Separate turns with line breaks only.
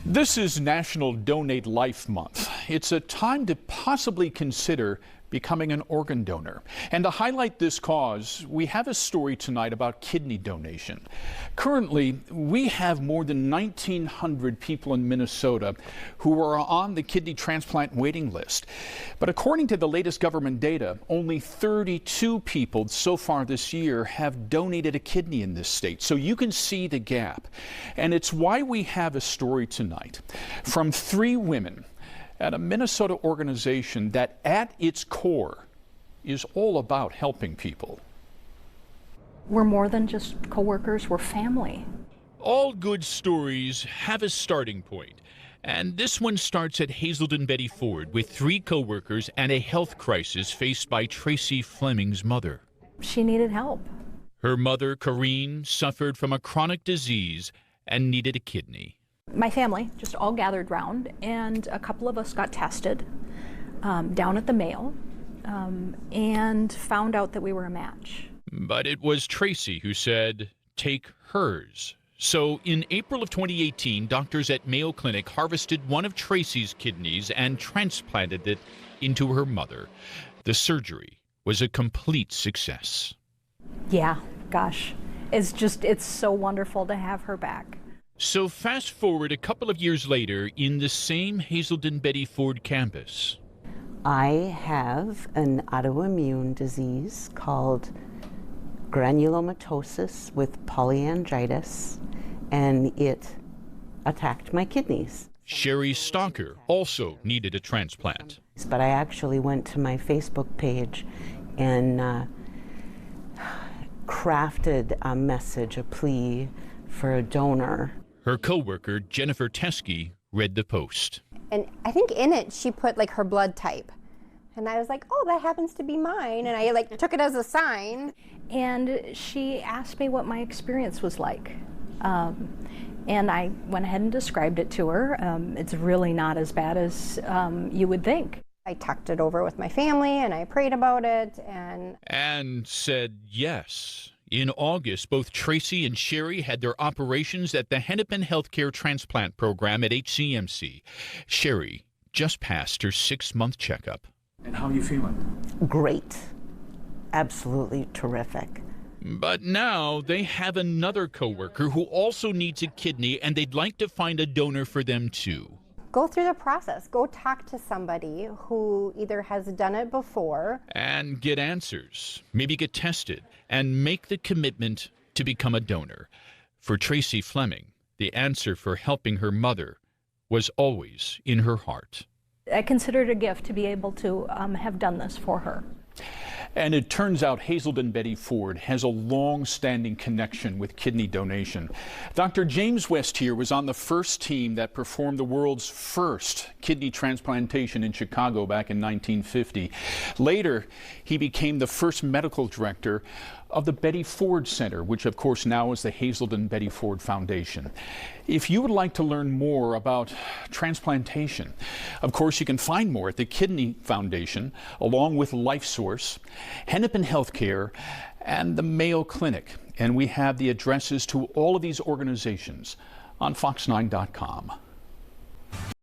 This is National Donate Life Month. It's a time to possibly consider becoming an organ donor. And to highlight this cause, we have a story tonight about kidney donation. Currently, we have more than 1,900 people in Minnesota who are on the kidney transplant waiting list. But according to the latest government data, only 32 people so far this year have donated a kidney in this state. So you can see the gap. And it's why we have a story tonight from 3 women at a Minnesota organization that at its core is all about helping people.
We're more than just coworkers, we're family.
All good stories have a starting point, and this one starts at Hazelden Betty Ford with 3 coworkers and a health crisis faced by Tracy Fleming's mother.
She needed help.
Her mother, Corrine, suffered from a chronic disease and needed a kidney.
My family just all gathered round, and a couple of us got tested down at the Mayo and found out that we were a match.
But it was Tracy who said, "Take hers." So in April of 2018, doctors at Mayo Clinic harvested one of Tracy's kidneys and transplanted it into her mother. The surgery was a complete success.
Yeah, gosh, it's so wonderful to have her back.
So fast forward a couple of years later in the same Hazelden Betty Ford campus.
I have an autoimmune disease called granulomatosis with polyangiitis, and it attacked my kidneys.
Sherry Stalker also needed a transplant.
But I actually went to my Facebook page and crafted a message, a plea for a donor.
Her coworker, Jennifer Teskey, read the post.
And I think in it, she put like her blood type. And I was like, oh, that happens to be mine. And I like took it as a sign.
And she asked me what my experience was like. And I went ahead and described it to her. It's really not as bad as you would think.
I talked it over with my family and I prayed about it.
And said yes. In August, both Tracy and Sherry had their operations at the Hennepin Healthcare Transplant Program at HCMC. Sherry just passed her 6-month checkup.
And how are you feeling?
Great. Absolutely terrific.
But now they have another coworker who also needs a kidney, and they'd like to find a donor for them too.
Go through the process. Go talk to somebody who either has done it before.
And get answers, maybe get tested, and make the commitment to become a donor. For Tracy Fleming, the answer for helping her mother was always in her heart.
I consider it a gift to be able to have done this for her.
And it turns out Hazelden Betty Ford has a long-standing connection with kidney donation. Dr. James West here was on the first team that performed the world's first kidney transplantation in Chicago back in 1950. Later, he became the first medical director of the Betty Ford Center, which of course now is the Hazelden Betty Ford Foundation. If you would like to learn more about transplantation, of course you can find more at the Kidney Foundation, along with LifeSource, Hennepin Healthcare, and the Mayo Clinic. And we have the addresses to all of these organizations on fox9.com.